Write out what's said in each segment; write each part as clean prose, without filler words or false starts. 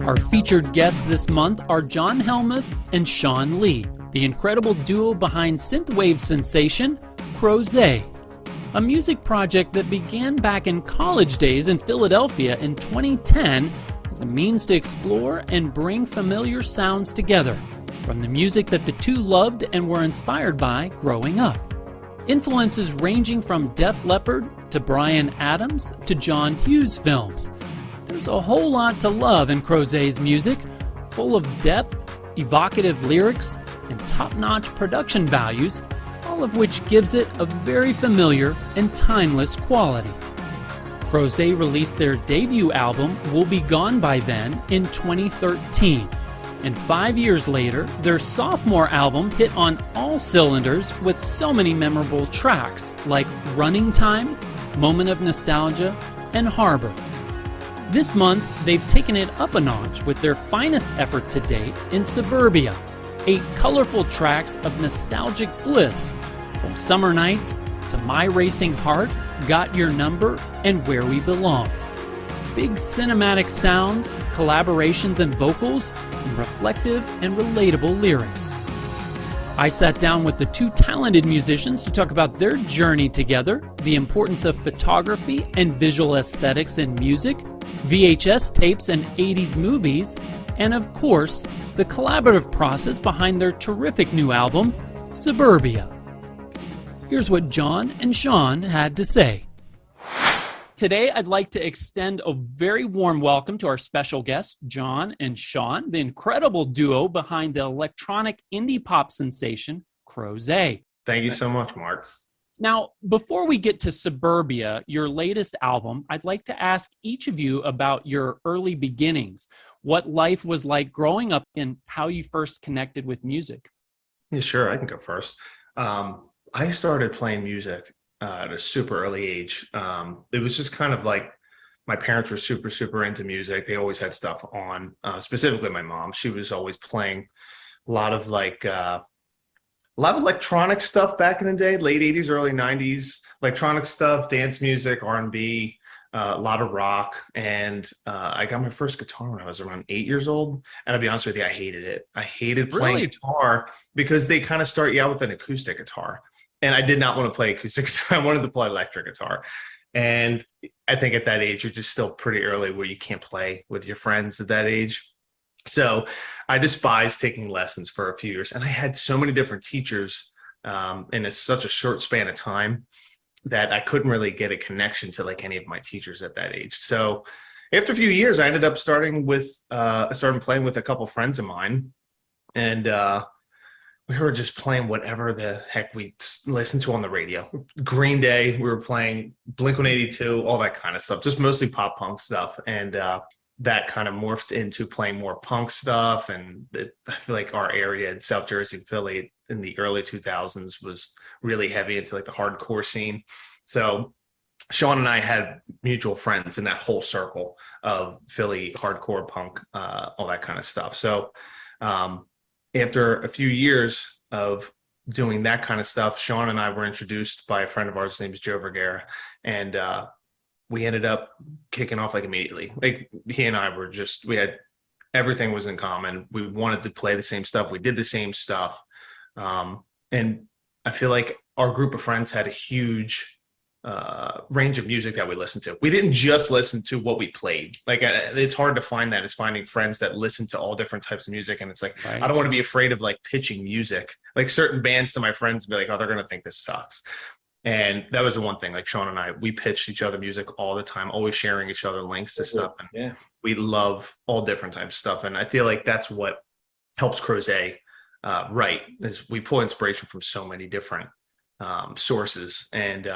Our featured guests this month are John Helmuth and Sean Lee, the incredible duo behind synthwave sensation Crozet, a music project that began back in college days in Philadelphia in 2010 as a means to explore and bring familiar sounds together from the music that the two loved and were inspired by growing up. Influences ranging from Def Leppard to Bryan Adams to John Hughes films. There's a whole lot to love in Crozet's music, full of depth, evocative lyrics, and top-notch production values, all of which gives it a very familiar and timeless quality. Crozet released their debut album, We'll Be Gone By Then, in 2013. And 5 years later, their sophomore album hit on all cylinders with so many memorable tracks like Running Time, Moment of Nostalgia, and Harbor. This month, they've taken it up a notch with their finest effort to date in Suburbia, 8 colorful tracks of nostalgic bliss, from Summer Nights to My Racing Heart, Got Your Number, and Where We Belong. Big cinematic sounds, collaborations and vocals, and reflective and relatable lyrics. I sat down with the two talented musicians to talk about their journey together, the importance of photography and visual aesthetics in music, VHS tapes and 80s movies, and of course, the collaborative process behind their terrific new album, Suburbia. Here's what John and Sean had to say. Today, I'd like to extend a very warm welcome to our special guests, John and Sean, the incredible duo behind the electronic indie pop sensation, Crozet. Thank you so much, Mark. Now, before we get to Suburbia, your latest album, I'd like to ask each of you about your early beginnings, what life was like growing up, and how you first connected with music. Yeah, sure. I can go first. I started playing music at a super early age. It was just kind of like my parents were super into music. They always had stuff on, specifically my mom. She was always playing a lot of electronic stuff back in the day, late 80s, early 90s, electronic stuff, dance music, R&B, a lot of rock. And I got my first guitar when I was around 8 years old. And I'll be honest with you, I hated it. I hated playing guitar because they kind of start you out with an acoustic guitar. And I did not want to play acoustic guitar. I wanted to play electric guitar. And I think at that age, you're just still pretty early where you can't play with your friends at that age. So I despised taking lessons for a few years. And I had so many different teachers in such a short span of time that I couldn't really get a connection to like any of my teachers at that age. So after a few years, I ended up starting playing with a couple friends of mine. And we were just playing whatever the heck we listened to on the radio. Green Day, we were playing Blink-182, all that kind of stuff, just mostly pop punk stuff. And that kind of morphed into playing more punk stuff. And I feel like our area in South Jersey, Philly in the early 2000s was really heavy into like the hardcore scene. So Sean and I had mutual friends in that whole circle of Philly hardcore punk, all that kind of stuff. So after a few years of doing that kind of stuff, Sean and I were introduced by a friend of ours. His name is Joe Vergara. And we ended up kicking off like immediately. Like he and I were everything was in common. We wanted to play the same stuff. We did the same stuff. And I feel like our group of friends had a huge range of music that we listened to. We didn't just listen to what we played. Like it's hard to find that. It's finding friends that listen to all different types of music. And it's like, right. I don't want to be afraid of like pitching music, like certain bands to my friends and be like, oh, they're going to think this sucks. And that was the one thing, like Sean and I, we pitched each other music all the time, always sharing each other links to stuff. And yeah, we love all different types of stuff. And I feel like that's what helps Crozet write, is we pull inspiration from so many different sources. And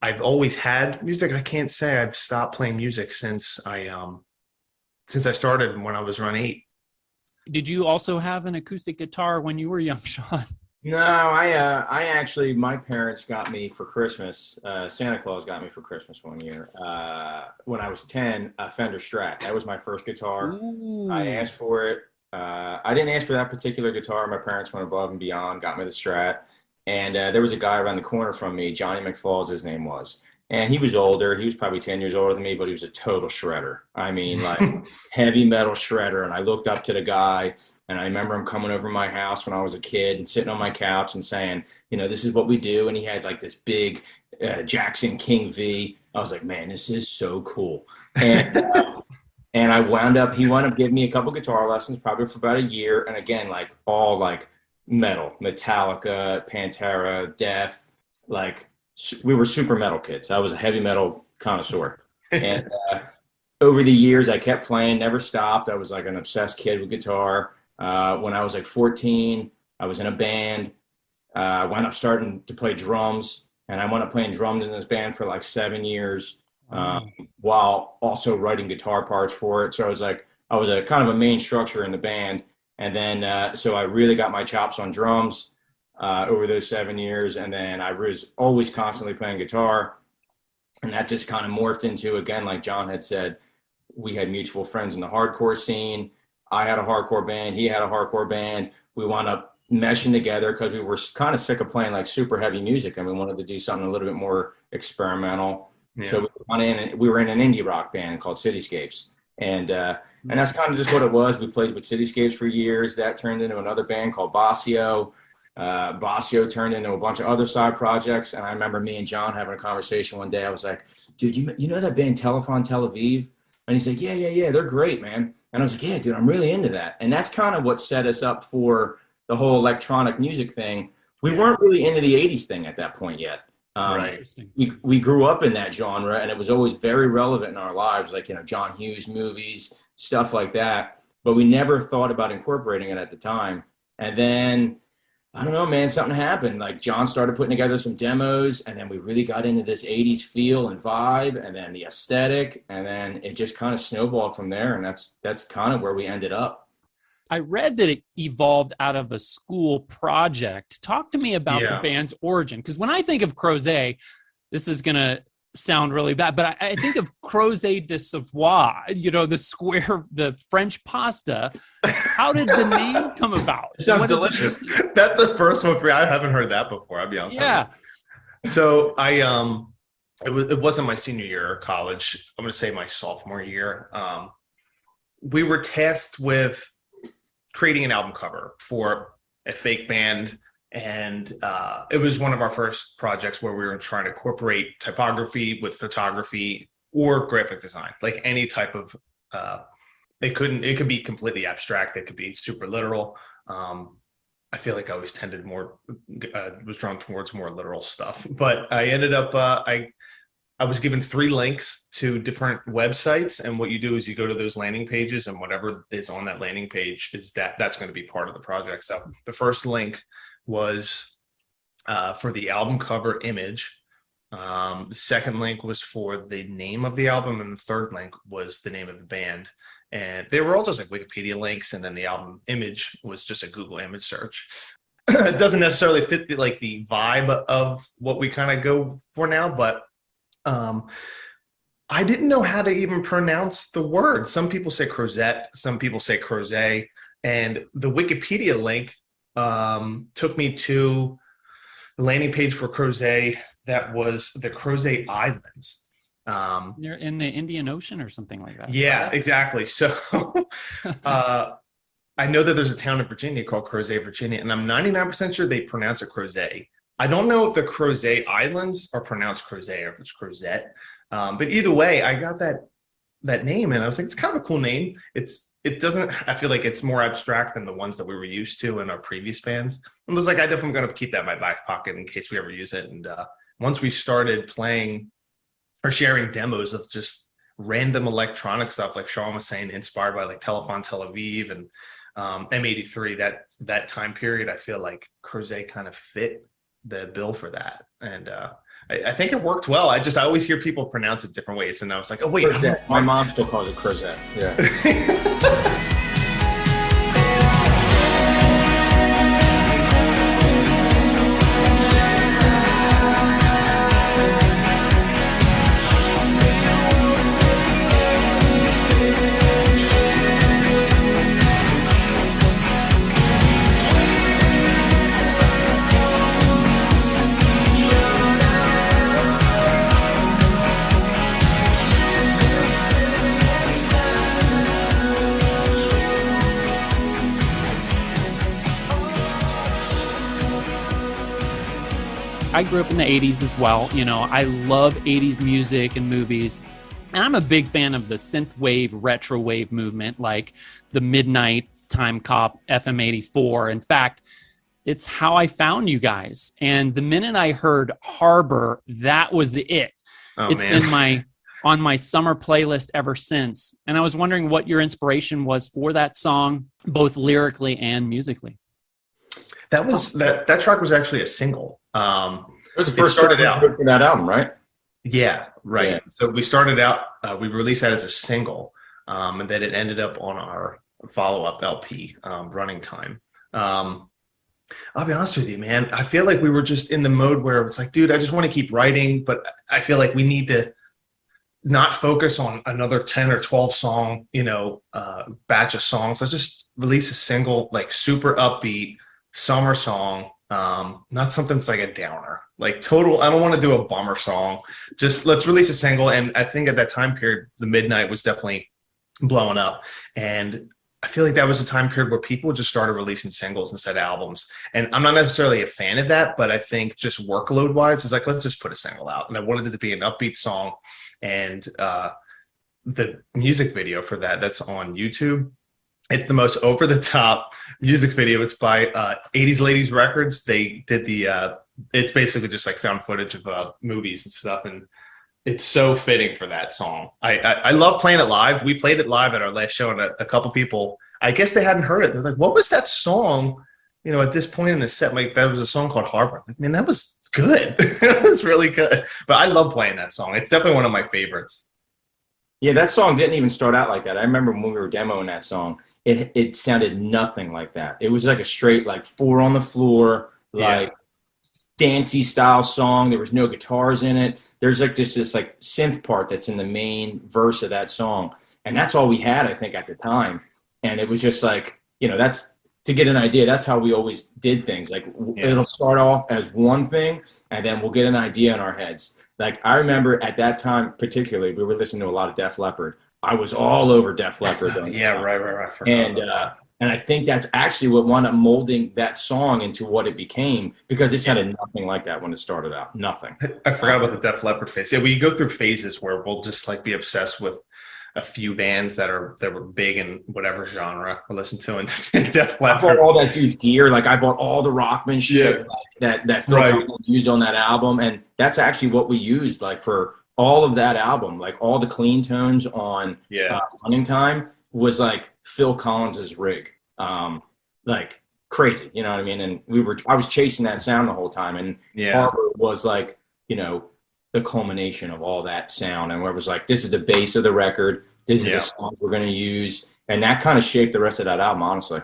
I've always had music. I can't say I've stopped playing music since I started when I was around 8. Did you also have an acoustic guitar when you were young, Sean? No, I actually, my parents got me for Christmas. Santa Claus got me for Christmas one year when I was 10, a Fender Strat. That was my first guitar. Ooh. I asked for it. I didn't ask for that particular guitar. My parents went above and beyond, got me the Strat. And there was a guy around the corner from me, Johnny McFalls, his name was. And he was older. He was probably 10 years older than me, but he was a total shredder. I mean, like heavy metal shredder. And I looked up to the guy, and I remember him coming over to my house when I was a kid and sitting on my couch and saying, you know, this is what we do. And he had like this big Jackson King V. I was like, man, this is so cool. And and he wound up giving me a couple guitar lessons probably for about a year. And again, like all like metal, Metallica, Pantera, Death, like we were super metal kids. I was a heavy metal connoisseur. And over the years, I kept playing, never stopped. I was like an obsessed kid with guitar. When I was like 14, I was in a band. I wound up starting to play drums, and I wound up playing drums in this band for like 7 years, while also writing guitar parts for it. So I was a kind of a main structure in the band. And then, so I really got my chops on drums over those 7 years. And then I was always constantly playing guitar. And that just kind of morphed into, again, like John had said, we had mutual friends in the hardcore scene. I had a hardcore band. He had a hardcore band. We wound up meshing together because we were kind of sick of playing like super heavy music, and we wanted to do something a little bit more experimental. Yeah. So we were in an indie rock band called Cityscapes. And that's kind of just what it was. We played with Cityscapes for years. That turned into another band called Basio. Basio turned into a bunch of other side projects. And I remember me and John having a conversation one day. I was like, dude, you know that band Telephone Tel Aviv? And he's like, yeah, they're great, man. And I was like, yeah, dude, I'm really into that. And that's kind of what set us up for the whole electronic music thing. We weren't really into the 80s thing at that point yet. Right. We grew up in that genre, and it was always very relevant in our lives, like, you know, John Hughes movies, stuff like that. But we never thought about incorporating it at the time. And then, I don't know, man, something happened. Like John started putting together some demos, and then we really got into this 80s feel and vibe, and then the aesthetic, and then it just kind of snowballed from there. And that's kind of where we ended up. I read that it evolved out of a school project. Talk to me about the band's origin. Because when I think of Crozet, this is going to sound really bad, but I think of Crozet de Savoie, you know, the French pasta. How did the name come about? It sounds delicious. That's the first one for me. I haven't heard that before, I'll be honest. Yeah. So it wasn't my senior year of college. I'm going to say my sophomore year. We were tasked with creating an album cover for a fake band. And it was one of our first projects where we were trying to incorporate typography with photography or graphic design, like any type of, it could be completely abstract. It could be super literal. I feel like I always was drawn towards more literal stuff, but I ended up, I was given 3 links to different websites. And what you do is you go to those landing pages, and whatever is on that landing page is that's going to be part of the project. So the first link was for the album cover image. The second link was for the name of the album, and the third link was the name of the band. And they were all just like Wikipedia links, and then the album image was just a Google image search. It doesn't necessarily fit the vibe of what we kind of go for now, but I didn't know how to even pronounce the word. Some people say Crozet, some people say Crozet, and the Wikipedia link took me to the landing page for Crozet that was the Crozet Islands. You're in the Indian Ocean or something like that. Yeah, exactly. So I know that there's a town in Virginia called Crozet, Virginia, and I'm 99% sure they pronounce it Crozet. I don't know if the Crozet Islands are pronounced Crozet or if it's Crozet. But either way, I got that name, and I was like, it's kind of a cool name. I feel like it's more abstract than the ones that we were used to in our previous bands. And I was like, I definitely going to keep that in my back pocket in case we ever use it. And once we started playing or sharing demos of just random electronic stuff, like Sean was saying, inspired by like Telephone Tel Aviv and M83, that time period, I feel like Crozet kind of fit the bill for that. And I think it worked well. I always hear people pronounce it different ways, and I was like, oh wait, my mom still calls it Crozet. Yeah. I grew up in the 80s as well. You know, I love 80s music and movies. And I'm a big fan of the synth wave, retro wave movement, like the Midnight, Time Cop, FM 84. In fact, it's how I found you guys. And the minute I heard Harbor, that was it. It's been on my summer playlist ever since. And I was wondering what your inspiration was for that song, both lyrically and musically. That track was actually a single. It was the first started out for that album, right? Yeah, right. Yeah. So we started out, we released that as a single, and then it ended up on our follow-up LP, Running Time. I'll be honest with you, man. I feel like we were just in the mode where it's like, dude, I just want to keep writing, but I feel like we need to not focus on another 10 or 12 song, batch of songs. Let's just release a single, like super upbeat summer song. Not something that's like a downer, like total. I don't want to do a bummer song. Just let's release a single. And I think at that time period, the Midnight was definitely blowing up. And I feel like that was a time period where people just started releasing singles instead of albums. And I'm not necessarily a fan of that, but I think just workload wise, it's like, let's just put a single out. And I wanted it to be an upbeat song. And the music video for that's on YouTube. It's the most over the top music video. It's by 80s Ladies Records. They did it's basically just like found footage of movies and stuff. And it's so fitting for that song. I love playing it live. We played it live at our last show, and a couple people, I guess they hadn't heard it. They're like, what was that song? At this point in the set, like that was a song called Harbor. Like, man, that was good. It was really good. But I love playing that song. It's definitely one of my favorites. Yeah, that song didn't even start out like that. I remember when we were demoing that song, it sounded nothing like that. It was like a straight, like 4 on the floor, like dancey style song. There was no guitars in it. There's like this like synth part that's in the main verse of that song. And that's all we had, I think, at the time. And it was just like, that's, to get an idea, that's how we always did things. Like it'll start off as one thing, and then we'll get an idea in our heads. Like I remember at that time, particularly, we were listening to a lot of Def Leppard. I was all over Def Leppard. Right. And I think that's actually what wound up molding that song into what it became, because it sounded nothing like that when it started out. Nothing. I forgot about the Def Leppard phase. Yeah, we go through phases where we'll just like be obsessed with a few bands that were big in whatever genre I listen to, and Def Leppard. I bought all that dude's gear. Like I bought all the Rockman shit that Phil Collins used on that album, and that's actually what we used like for all of that album. Like all the clean tones on Running Time was like Phil Collins's rig, like crazy. You know what I mean? And I was chasing that sound the whole time, and Harbor was like, the culmination of all that sound, and where it was like, this is the base of the record, this is the songs we're going to use, and that kind of shaped the rest of that album, honestly.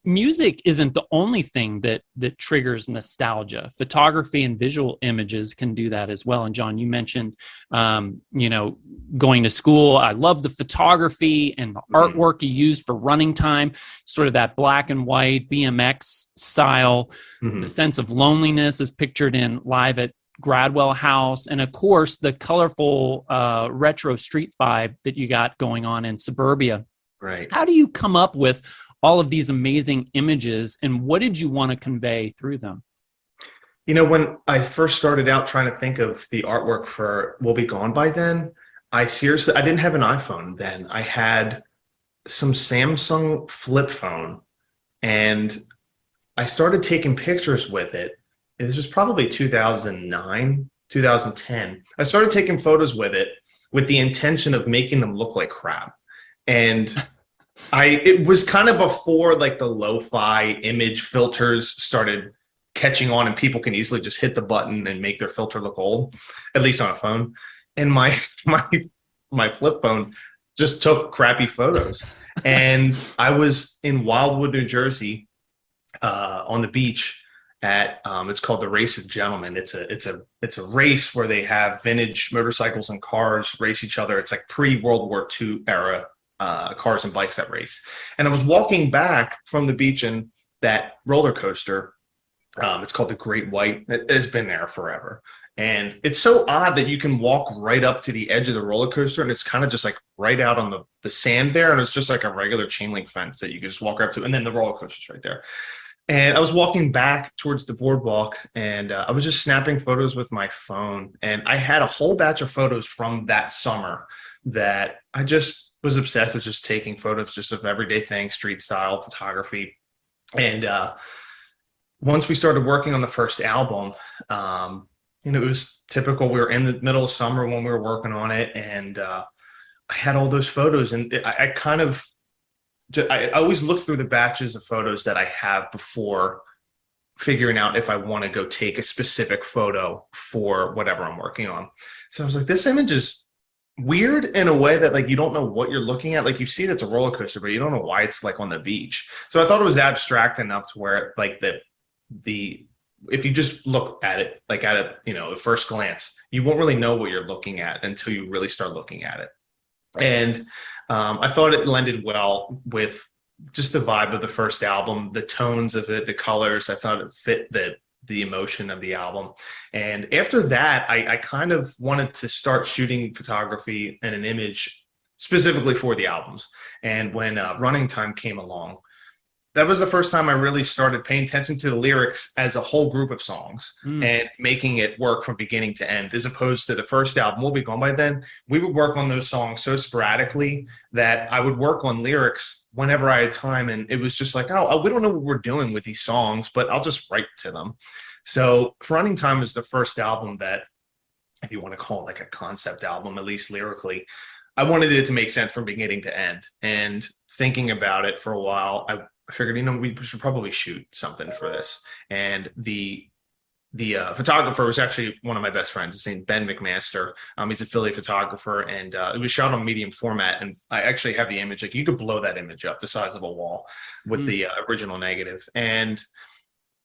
Music isn't the only thing that triggers nostalgia. Photography and visual images can do that as well. And John, you mentioned, going to school. I love the photography and the artwork you used for Running Time, sort of that black and white BMX style. The sense of loneliness is pictured in Live at Gradwell House, and of course the colorful retro street vibe that you got going on in suburbia. Right. How do you come up with all of these amazing images, and what did you want to convey through them? When I first started out trying to think of the artwork for We'll Be Gone By Then, I didn't have an iPhone then. I had some Samsung flip phone, and I started taking pictures with it. This was probably 2009, 2010. I started taking photos with it with the intention of making them look like crap. And it was kind of before like the lo-fi image filters started catching on, and people can easily just hit the button and make their filter look old, at least on a phone. And my flip phone just took crappy photos. And I was in Wildwood, New Jersey, on the beach at it's called the Race of Gentlemen. It's a race where they have vintage motorcycles and cars race each other. It's like pre-World War II era cars and bikes that race. And I was walking back from the beach, and that roller coaster, it's called the Great White. It has been there forever. And it's so odd that you can walk right up to the edge of the roller coaster, and it's kind of just like right out on the sand there. And it's just like a regular chain link fence that you can just walk up to. And then the roller coaster's right there. And I was walking back towards the boardwalk, and I was just snapping photos with my phone. And I had a whole batch of photos from that summer that I just was obsessed with, just taking photos just of everyday things, street style photography. And once we started working on the first album, it was typical. We were in the middle of summer when we were working on it, and I had all those photos, and I always look through the batches of photos that I have before figuring out if I want to go take a specific photo for whatever I'm working on. So I was like, this image is weird in a way that like you don't know what you're looking at. Like you see that's a roller coaster, but you don't know why it's like on the beach. So I thought it was abstract enough to where like the if you just look at it like at first glance, you won't really know what you're looking at until you really start looking at it. And I thought it blended well with just the vibe of the first album, the tones of it, the colors. I thought it fit the emotion of the album. And after that, I kind of wanted to start shooting photography and an image specifically for the albums. And when Running Time came along, that was the first time I really started paying attention to the lyrics as a whole group of songs and making it work from beginning to end, as opposed to the first album. We'll Be Gone By Then. We would work on those songs so sporadically that I would work on lyrics whenever I had time. And it was just like, oh, we don't know what we're doing with these songs, but I'll just write to them. So Running Time is the first album that, if you want to call it like a concept album, at least lyrically, I wanted it to make sense from beginning to end. And thinking about it for a while, I figured, we should probably shoot something for this. And the photographer was actually one of my best friends. His name's Ben McMaster. He's a Philly photographer, and it was shot on medium format. And I actually have the image. Like you could blow that image up the size of a wall with the original negative. And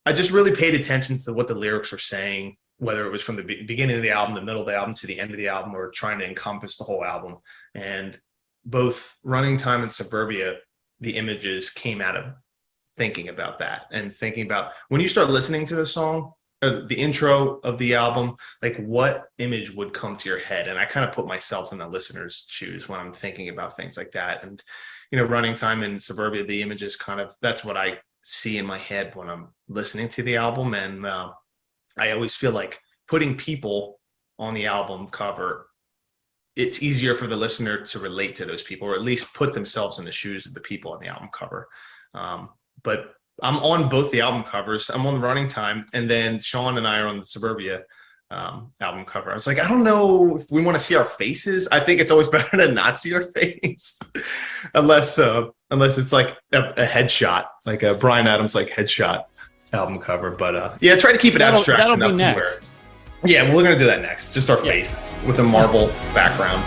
I just really paid attention to what the lyrics were saying, whether it was from the beginning of the album, the middle of the album, to the end of the album, or trying to encompass the whole album. And both Running Time and Suburbia, the images came out of thinking about that and thinking about when you start listening to the song, the intro of the album, like what image would come to your head. And I kind of put myself in the listener's shoes when I'm thinking about things like that. And, Running Time and Suburbia, the images that's what I see in my head when I'm listening to the album. And I always feel like putting people on the album cover, it's easier for the listener to relate to those people, or at least put themselves in the shoes of the people on the album cover. But I'm on both the album covers. I'm on the Running Time, and then Sean and I are on the Suburbia album cover. I was like, I don't know if we want to see our faces. I think it's always better to not see our face, unless it's like a headshot, like a Bryan Adams like headshot album cover. But yeah, try to keep it abstract. That'll be next. Yeah, we're gonna do that next. Just our faces with a marble background.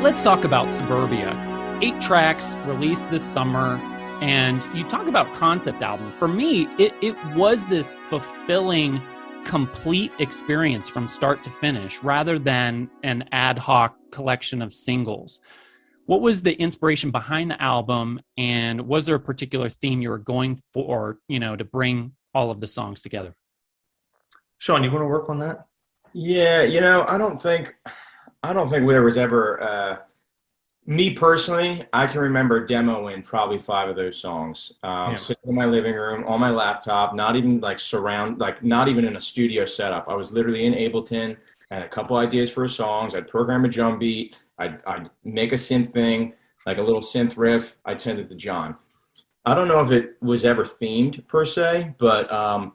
Let's talk about Suburbia. 8 tracks released this summer, and you talk about concept album. For me, it was this fulfilling, complete experience from start to finish, rather than an ad hoc collection of singles. What was the inspiration behind the album, and was there a particular theme you were going for, to bring all of the songs together? Sean, you want to work on that? Yeah, I don't think there was ever, me personally, I can remember demoing probably 5 of those songs, sitting in my living room on my laptop, not even not even in a studio setup. I was literally in Ableton, had a couple ideas for songs. I'd program a drum beat. I'd make a synth thing, like a little synth riff. I'd send it to John. I don't know if it was ever themed per se, but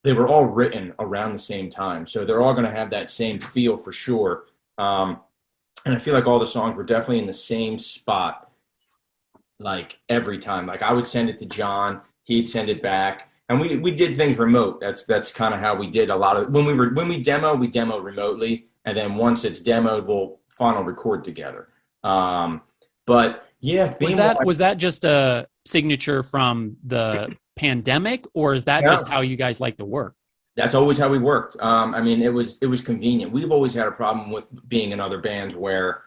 they were all written around the same time. So they're all going to have that same feel for sure. And I feel like all the songs were definitely in the same spot, like every time. Like I would send it to John, he'd send it back, and we did things remote. That's kind of how we did a lot of when we demo remotely, and then once it's demoed, we'll final record together. But Yeah. Was that just a signature from the pandemic, or is that just how you guys like to work? That's always how we worked. I mean, it was convenient. We've always had a problem with being in other bands where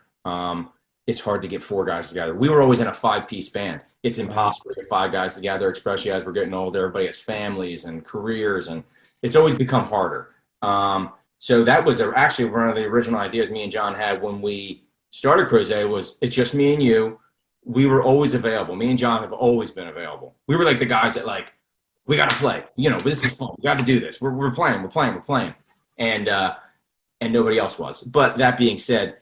it's hard to get 4 guys together. We were always in a 5-piece band. It's impossible to get 5 guys together, especially as we're getting older. Everybody has families and careers, and it's always become harder. So that was actually one of the original ideas me and John had when we started Crozet. Was it's just me and you. We were always available. Me and John have always been available. We were like the guys that like, we got to play. You know, this is fun. We got to do this. We're playing. And nobody else was. But that being said,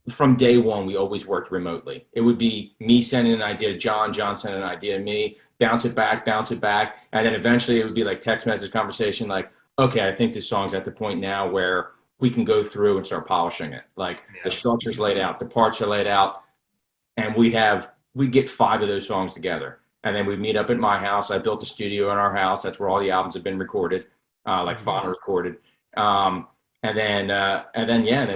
from day one, we always worked remotely. It would be me sending an idea to John sending an idea to me, bounce it back. And then eventually it would be like text message conversation like, okay, I think this song's at the point now where we can go through and start polishing it. Like the structure's laid out, the parts are laid out, and we'd get 5 of those songs together. And then we'd meet up at my house. I built a studio in our house. That's where all the albums have been recorded, final recorded. And then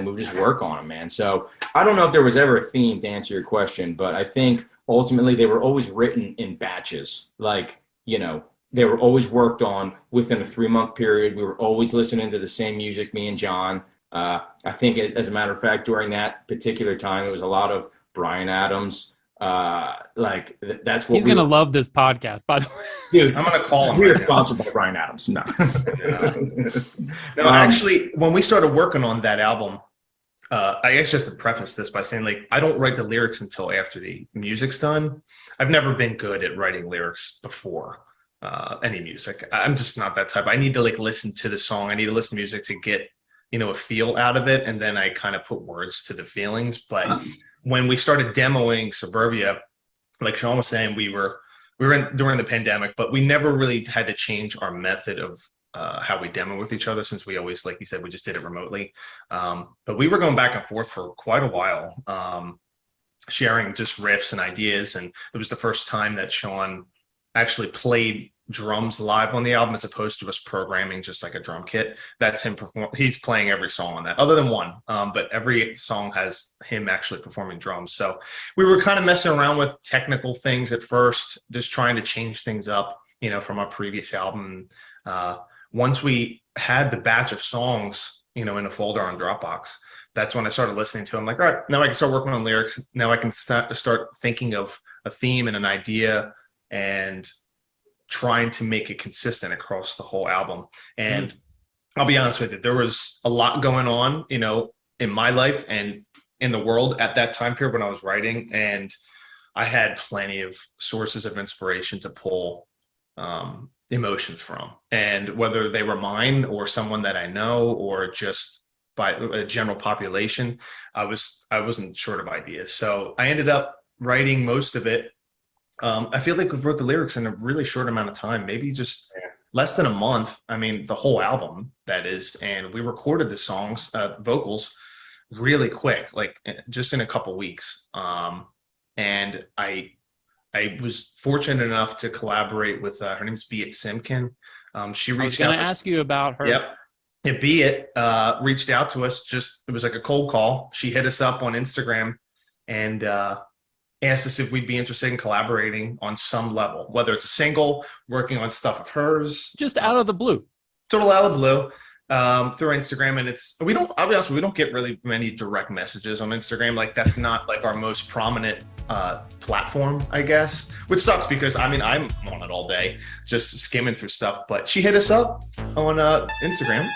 we would just work on them, man. So I don't know if there was ever a theme to answer your question, but I think ultimately they were always written in batches. Like, you know, they were always worked on within a 3-month period. We were always listening to the same music, me and John. I think, as a matter of fact, during that particular time, it was a lot of Bryan Adams. That's what he's going to love this podcast, by the way. Dude, I'm going to call him. We're sponsored by Bryan Adams. No. No, actually, when we started working on that album, I guess just to preface this by saying, like, I don't write the lyrics until after the music's done. I've never been good at writing lyrics before any music. I'm just not that type. I need to like listen to the song. I need to listen to music to get, you know, a feel out of it. And then I kind of put words to the feelings. But when we started demoing Suburbia, like Sean was saying, we were in during the pandemic, but we never really had to change our method of how we demo with each other, since we always, like you said, we just did it remotely. But we were going back and forth for quite a while, sharing just riffs and ideas. And it was the first time that Sean actually played drums live on the album, as opposed to us programming just like a drum kit. That's him he's playing every song on that, other than one, but every song has him actually performing drums. So we were kind of messing around with technical things at first, just trying to change things up, you know, from our previous album. Once we had the batch of songs, you know, in a folder on Dropbox, that's when I started listening to them. Like, all right, now I can start working on lyrics. Now I can start thinking of a theme and an idea and trying to make it consistent across the whole album. And I'll be honest with you, there was a lot going on, you know, in my life and in the world at that time period when I was writing. And I had plenty of sources of inspiration to pull emotions from. And whether they were mine or someone that I know, or just by a general population, I wasn't short of ideas. So I ended up writing most of it. I feel like we wrote the lyrics in a really short amount of time, maybe just less than a month. I mean, the whole album, that is. And we recorded the songs, vocals, really quick, like just in a couple weeks. And I was fortunate enough to collaborate with her name's Beat Simkin. She reached out. I was going to ask you about her. Yep. Yeah, Beat reached out to us. It was like a cold call. She hit us up on Instagram and asked us if we'd be interested in collaborating on some level, whether it's a single, working on stuff of hers. Just out of the blue. Total out of the blue. Through Instagram. And I'll be honest, we don't get really many direct messages on Instagram. Like, that's not like our most prominent platform, I guess, which sucks because I mean, I'm on it all day, just skimming through stuff, but she hit us up on Instagram.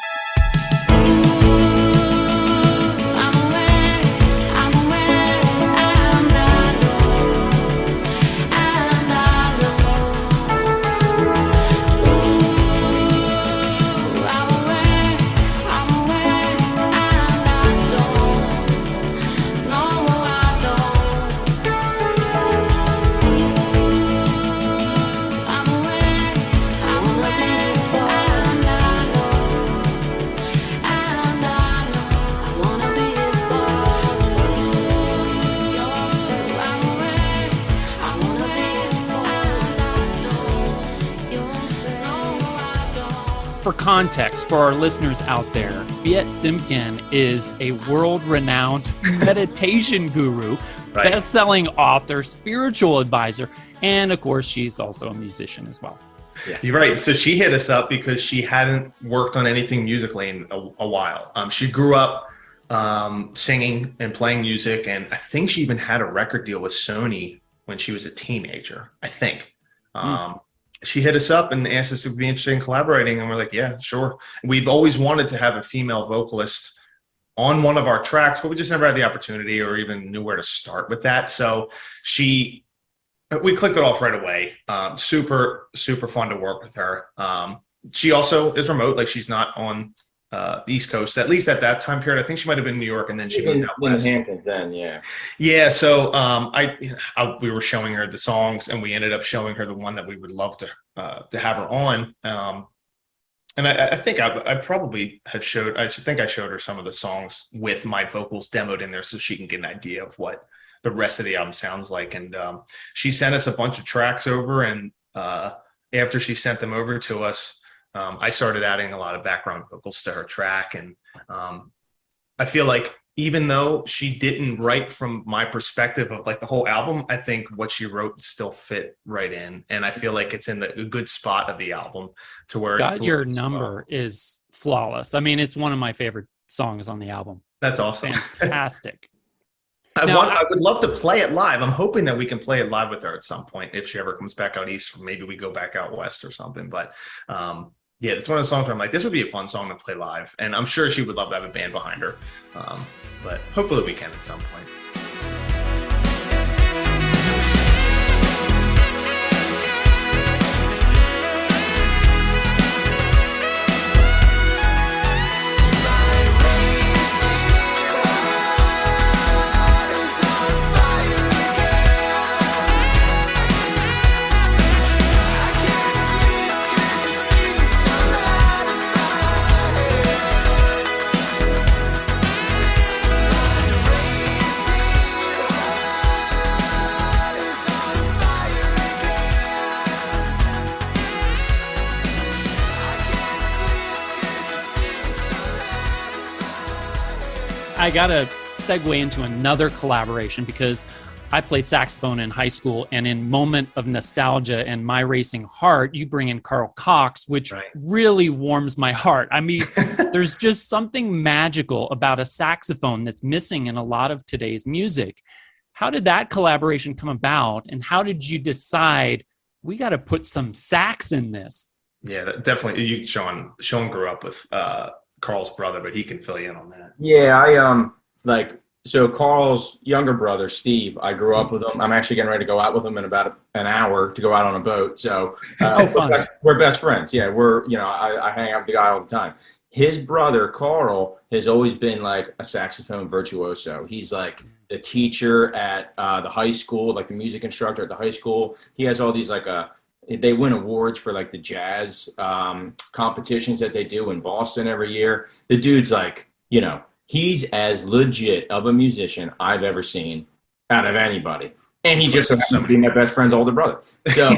For context, for our listeners out there, Viet Simkin is a world-renowned meditation guru, Right. best-selling author, spiritual advisor, and of course, she's also a musician as well. Yeah. You're right. So she hit us up because she hadn't worked on anything musically in a while. She grew up singing and playing music, and I think she even had a record deal with Sony when she was a teenager, I think. She hit us up and asked us if we'd be interested in collaborating, and we're like, yeah, sure. We've always wanted to have a female vocalist on one of our tracks, but we just never had the opportunity or even knew where to start with that. So we clicked it off right away. Super, super fun to work with her. She also is remote, like she's not on the East Coast, at least at that time period. I think she might have been in New York, and then she moved out west. In Hamptons then, yeah. Yeah, so we were showing her the songs, and we ended up showing her the one that we would love to have her on. And I think I probably have showed. I think I showed her some of the songs with my vocals demoed in there, so she can get an idea of what the rest of the album sounds like. And she sent us a bunch of tracks over, and after she sent them over to us, I started adding a lot of background vocals to her track. And I feel like even though she didn't write from my perspective of like the whole album, I think what she wrote still fit right in. And I feel like it's in a good spot of the album to where Got Your Number is flawless. I mean, it's one of my favorite songs on the album. That's awesome. Fantastic. I would love to play it live. I'm hoping that we can play it live with her at some point if she ever comes back out east, or maybe we go back out west or something. But yeah, it's one of the songs where I'm like, this would be a fun song to play live. And I'm sure she would love to have a band behind her. But hopefully we can at some point. I got to segue into another collaboration because I played saxophone in high school, and in Moment of Nostalgia and My Racing Heart, you bring in Carl Cox, which really warms my heart. I mean, there's just something magical about a saxophone that's missing in a lot of today's music. How did that collaboration come about, and how did you decide we got to put some sax in this? Yeah, definitely. Sean grew up with Carl's brother, but he can fill you in on that. Yeah, so Carl's younger brother, Steve, I grew up with him. I'm actually getting ready to go out with him in about an hour to go out on a boat. So we're best friends. Yeah, I hang out with the guy all the time. His brother, Carl, has always been like a saxophone virtuoso. He's like the teacher at the high school, like the music instructor at the high school. He has all these they win awards for like the jazz competitions that they do in Boston every year. The dude's like, he's as legit of a musician I've ever seen out of anybody. And he just happens to be my best friend's older brother. So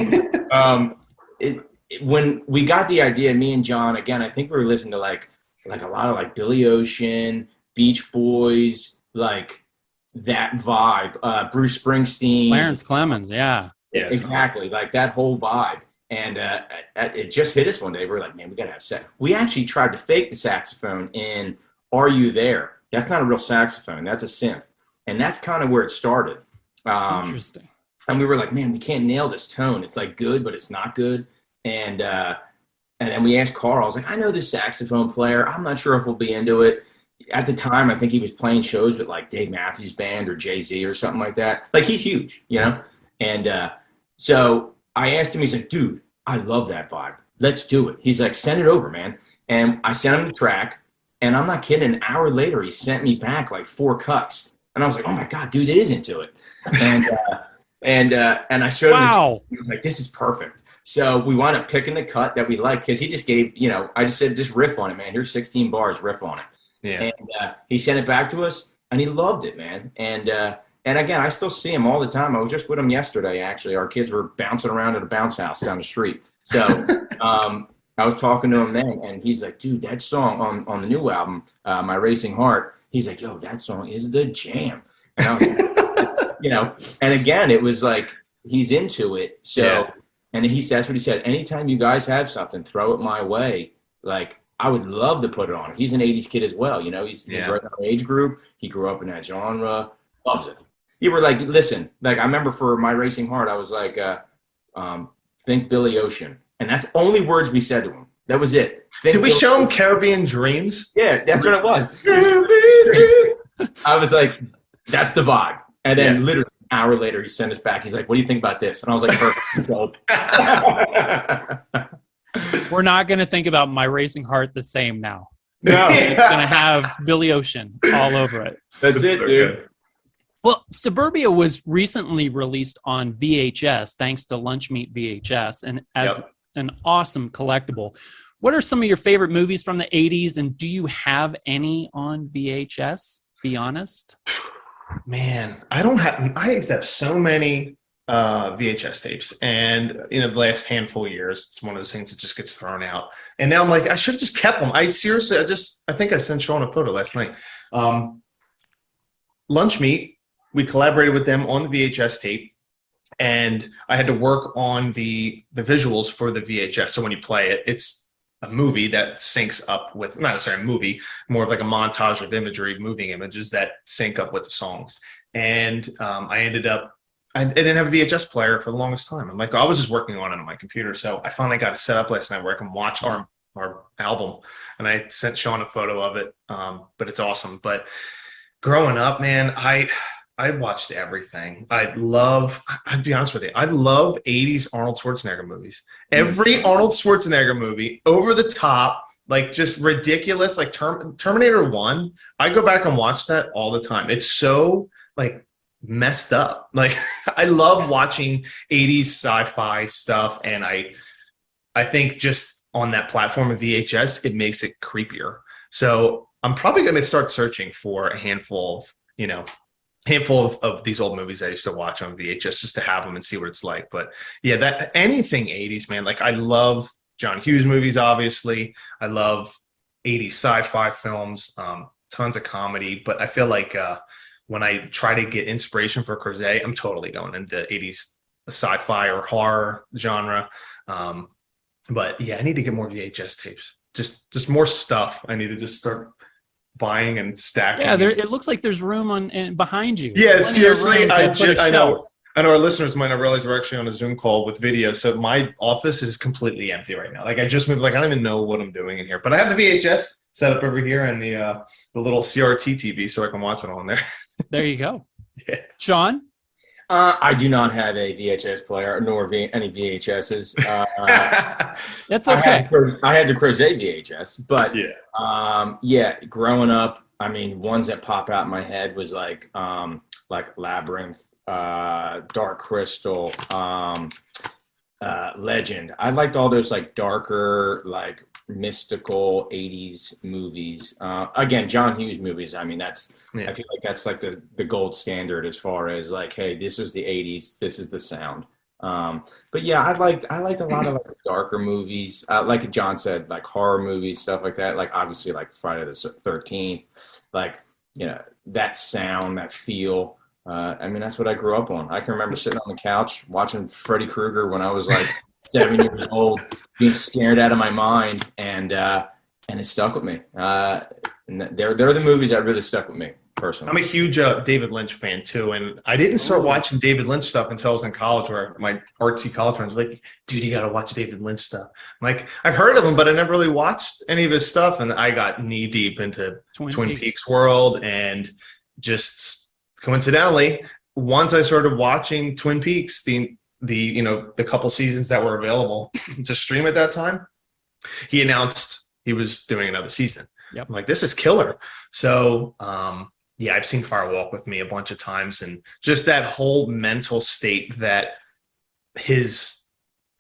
when we got the idea, me and John, again, I think we were listening to like a lot of like Billy Ocean, Beach Boys, like that vibe, Bruce Springsteen. Clarence Clemens, yeah. Yeah, exactly. Like that whole vibe. And it just hit us one day. We're like, man, we got to have sax. We actually tried to fake the saxophone in Are You There? That's not a real saxophone. That's a synth. And that's kind of where it started. Interesting. And we were like, man, we can't nail this tone. It's like good, but it's not good. And then we asked Carl. I was like, I know this saxophone player. I'm not sure if we'll be into it. At the time, I think he was playing shows with like Dave Matthews Band or Jay-Z or something like that. Like he's huge, And so I asked him, he's like, dude, I love that vibe. Let's do it. He's like, send it over, man. And I sent him the track, and I'm not kidding. An hour later, he sent me back like 4 cuts. And I was like, oh my God, dude is into it. And I showed him. He was like, this is perfect. So we wound up picking the cut that we liked because he just gave, I just said, just riff on it, man. Here's 16 bars, riff on it. Yeah. And he sent it back to us, and he loved it, man. And again, I still see him all the time. I was just with him yesterday, actually. Our kids were bouncing around at a bounce house down the street. So, I was talking to him then, and he's like, dude, that song on the new album, My Racing Heart, he's like, yo, that song is the jam. And I was like, you know, and again, it was like, he's into it. So, Yeah. and that's what he said. Anytime you guys have something, throw it my way. Like, I would love to put it on. He's an 80s kid as well. You know, he's right in our age group. He grew up in that genre, loves it. You were like, listen, like, I remember for My Racing Heart, I was like, think Billy Ocean. And that's only words we said to him. That was it. Did we show him Caribbean Dreams? Yeah, that's what it was. I was like, that's the vibe. And then literally an hour later, he sent us back. He's like, what do you think about this? And I was like, perfect. We're not going to think about My Racing Heart the same now. No. It's going to have Billy Ocean all over it. That's it, so dude. good. Well, Suburbia was recently released on VHS, thanks to Lunch Meat VHS, and as an awesome collectible. What are some of your favorite movies from the 80s, and do you have any on VHS? Be honest. Man, I accept so many VHS tapes, and the last handful of years, it's one of those things that just gets thrown out. And now I'm like, I should have just kept them. I think I sent Sean a photo last night. Lunch Meat, we collaborated with them on the VHS tape, and I had to work on the visuals for the VHS. So when you play it, it's a movie that syncs up with, not necessarily a movie, more of like a montage of imagery, moving images that sync up with the songs. And I didn't have a VHS player for the longest time. I'm like, I was just working on it on my computer. So I finally got it set up last night where I can watch our album. And I sent Sean a photo of it, but it's awesome. But growing up, man, I watched everything. I'd be honest with you, I love 80s Arnold Schwarzenegger movies. Every Arnold Schwarzenegger movie, over the top, like just ridiculous, like Terminator 1. I go back and watch that all the time. It's so like messed up. Like I love watching 80s sci-fi stuff, and I think just on that platform of VHS, it makes it creepier. So I'm probably going to start searching for a handful of these old movies I used to watch on VHS just to have them and see what it's like. But yeah, that anything 80s, man. Like I love John Hughes movies, obviously. I love 80s sci-fi films, tons of comedy. But I feel like when I try to get inspiration for Crozet, I'm totally going into 80s sci-fi or horror genre. But yeah, I need to get more VHS tapes. Just more stuff. I need to just start buying and stacking. Yeah, it looks like there's room behind you. Yeah, seriously, I know. Shelf. I know our listeners might not realize we're actually on a Zoom call with video, so my office is completely empty right now. Like I just moved, like I don't even know what I'm doing in here, but I have the VHS set up over here and the little CRT TV, so I can watch it on there. There you go. Yeah. Sean? I do not have a VHS player, nor any VHSs. That's okay. I had the Crozet VHS, but growing up, I mean, ones that pop out in my head was like Labyrinth, Dark Crystal, Legend. I liked all those like darker, like mystical 80s movies. Again, John Hughes movies. I mean, I feel like that's like the gold standard as far as like, hey, this was the 80s. This is the sound. But yeah, I liked a lot of like darker movies. Like John said, like horror movies, stuff like that. Like obviously like Friday the 13th, like, that sound, that feel. I mean, that's what I grew up on. I can remember sitting on the couch watching Freddy Krueger when I was like 7 years old, being scared out of my mind, and it stuck with me. And they're the movies that really stuck with me personally. I'm a huge David Lynch fan too, and I didn't start watching David Lynch stuff until I was in college, where my artsy college friends were like, dude, you got to watch David Lynch stuff. I'm like, I've heard of him, but I never really watched any of his stuff, and I got knee deep into Twin Peaks world, and just coincidentally, once I started watching Twin Peaks, the couple seasons that were available to stream at that time, he announced he was doing another season. Yep. I'm like, this is killer. So, I've seen Fire Walk with Me a bunch of times, and just that whole mental state that his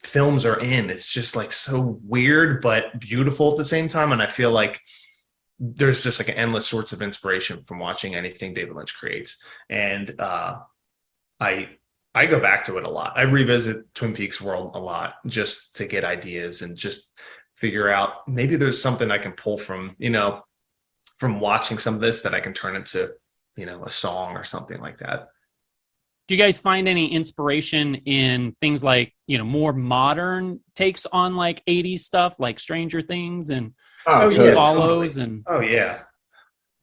films are in, it's just like so weird, but beautiful at the same time. And I feel like there's just like an endless sorts of inspiration from watching anything David Lynch creates. And I go back to it a lot. I revisit Twin Peaks world a lot just to get ideas and just figure out maybe there's something I can pull from, from watching some of this that I can turn into, a song or something like that. Do you guys find any inspiration in things like, more modern takes on like 80s stuff, like Stranger Things and Follows? Totally. And oh yeah.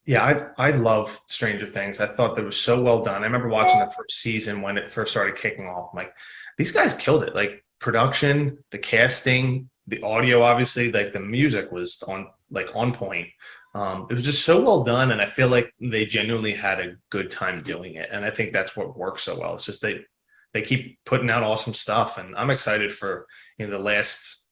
Yeah, I love Stranger Things. I thought that was so well done. I remember watching the first season when it first started kicking off. I'm like, these guys killed it. Like production, the casting, the audio, obviously, like the music was on point. It was just so well done, and I feel like they genuinely had a good time doing it. And I think that's what works so well. It's just they keep putting out awesome stuff, and I'm excited for the last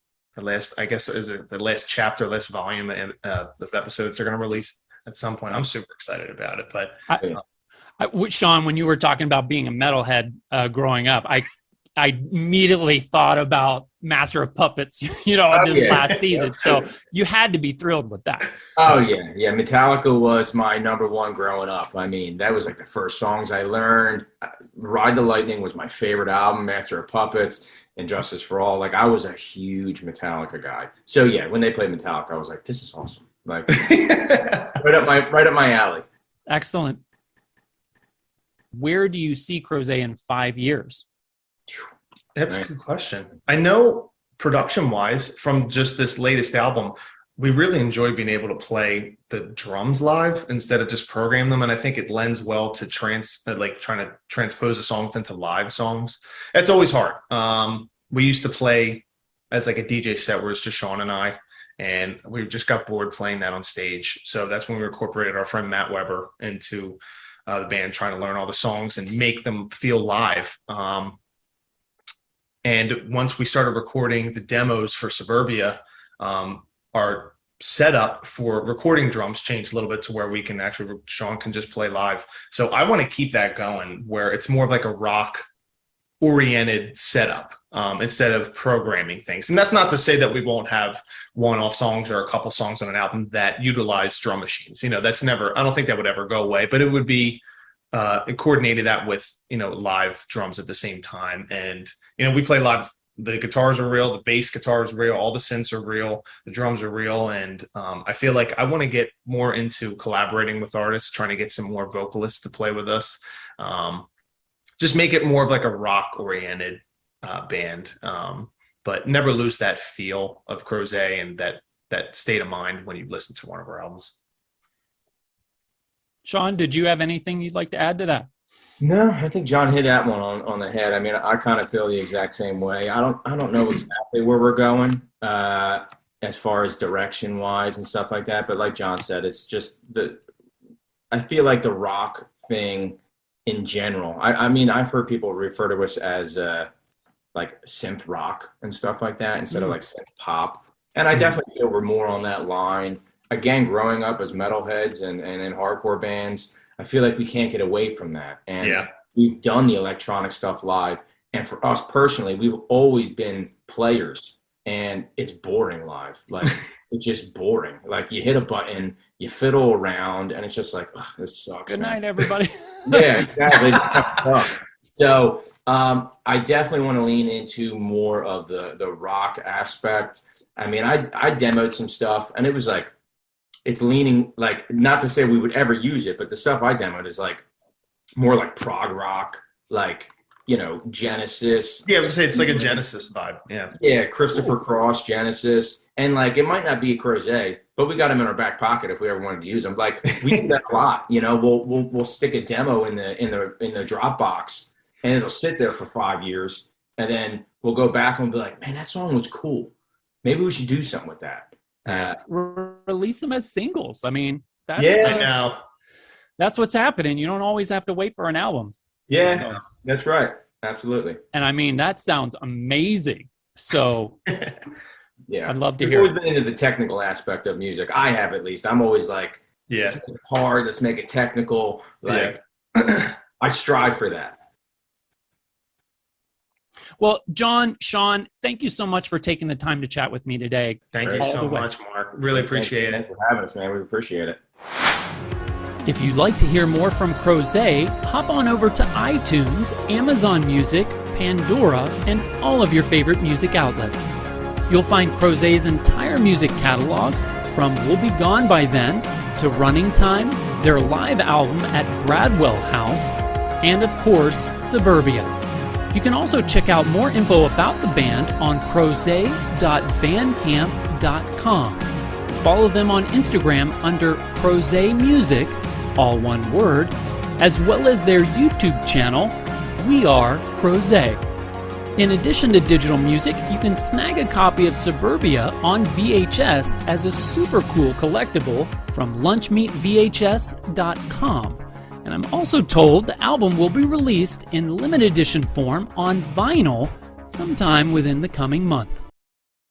I guess is it the last chapter, last volume of episodes they're going to release at some point. I'm super excited about it. But Sean, when you were talking about being a metalhead growing up, I immediately thought about Master of Puppets, last season. So you had to be thrilled with that. Oh yeah. Yeah. Metallica was my number one growing up. I mean, that was like the first songs I learned. Ride the Lightning was my favorite album, Master of Puppets and Justice for All. Like I was a huge Metallica guy. So yeah, when they played Metallica, I was like, this is awesome. Like right up my alley. Excellent. Where do you see Crozet in 5 years? That's a good question. I know production-wise, from just this latest album, we really enjoy being able to play the drums live instead of just program them, and I think it lends well to trying to transpose the songs into live songs. It's always hard. We used to play as like a DJ set where it's just Sean and I, and we just got bored playing that on stage. So that's when we incorporated our friend Matt Weber into the band, trying to learn all the songs and make them feel live. And once we started recording the demos for Suburbia, our setup for recording drums changed a little bit to where we can actually, Sean can just play live. So I want to keep that going where it's more of like a rock oriented setup instead of programming things. And that's not to say that we won't have one-off songs or a couple songs on an album that utilize drum machines. That's never, I don't think that would ever go away, but it would be coordinated that with, live drums at the same time. And, we play live. The guitars are real. The bass guitar is real. All the synths are real. The drums are real. And I feel like I want to get more into collaborating with artists, trying to get some more vocalists to play with us. Just make it more of like a rock oriented band, but never lose that feel of Crozet and that state of mind when you listen to one of our albums. Sean, did you have anything you'd like to add to that? No, I think John hit that one on the head. I mean, I kind of feel the exact same way. I don't know exactly where we're going as far as direction wise and stuff like that. But like John said, it's just I feel like the rock thing in general. I mean, I've heard people refer to us as like synth rock and stuff like that instead of like synth pop. And I definitely feel we're more on that line. Again, growing up as metalheads and in hardcore bands, I feel like we can't get away from that. And we've done the electronic stuff live. And for us personally, we've always been players. And it's boring live. Like, it's just boring. Like, you hit a button, you fiddle around, and it's just like, this sucks. Good night, everybody. Yeah, exactly. That sucks. So I definitely want to lean into more of the rock aspect. I mean, I demoed some stuff, and it was like, it's leaning, like, not to say we would ever use it, but the stuff I demoed is like more like prog rock, like, Genesis. Yeah, I would say it's like a Genesis vibe. Yeah. Yeah, Christopher Cross, Genesis. And like, it might not be a Crozet, but we got them in our back pocket if we ever wanted to use them. Like, we do that a lot. We'll stick a demo in the Dropbox, and it'll sit there for 5 years, and then we'll go back and be like, man, that song was cool. Maybe we should do something with that. Release them as singles. I mean, that's that's what's happening. You don't always have to wait for an album. Yeah, that's right. Absolutely. And I mean, that sounds amazing. So yeah, I'd love to We've hear. always been into the technical aspect of music. I have, at least. I'm always like, let's make it hard. Let's make it technical. Like, I strive for that. Well, John, Sean, thank you so much for taking the time to chat with me today. Thank you so much, Mark. Really appreciate it. Thanks for having us, man. We appreciate it. If you'd like to hear more from Crozet, hop on over to iTunes, Amazon Music, Pandora, and all of your favorite music outlets. You'll find Crozet's entire music catalog, from We'll Be Gone by Then to Running Time, their live album at Gradwell House, and of course, Suburbia. You can also check out more info about the band on crozet.bandcamp.com. Follow them on Instagram under Crozet Music, all one word, as well as their YouTube channel, We Are Crozet. In addition to digital music, you can snag a copy of Suburbia on VHS as a super cool collectible from lunchmeatvhs.com. And I'm also told the album will be released in limited edition form on vinyl sometime within the coming month.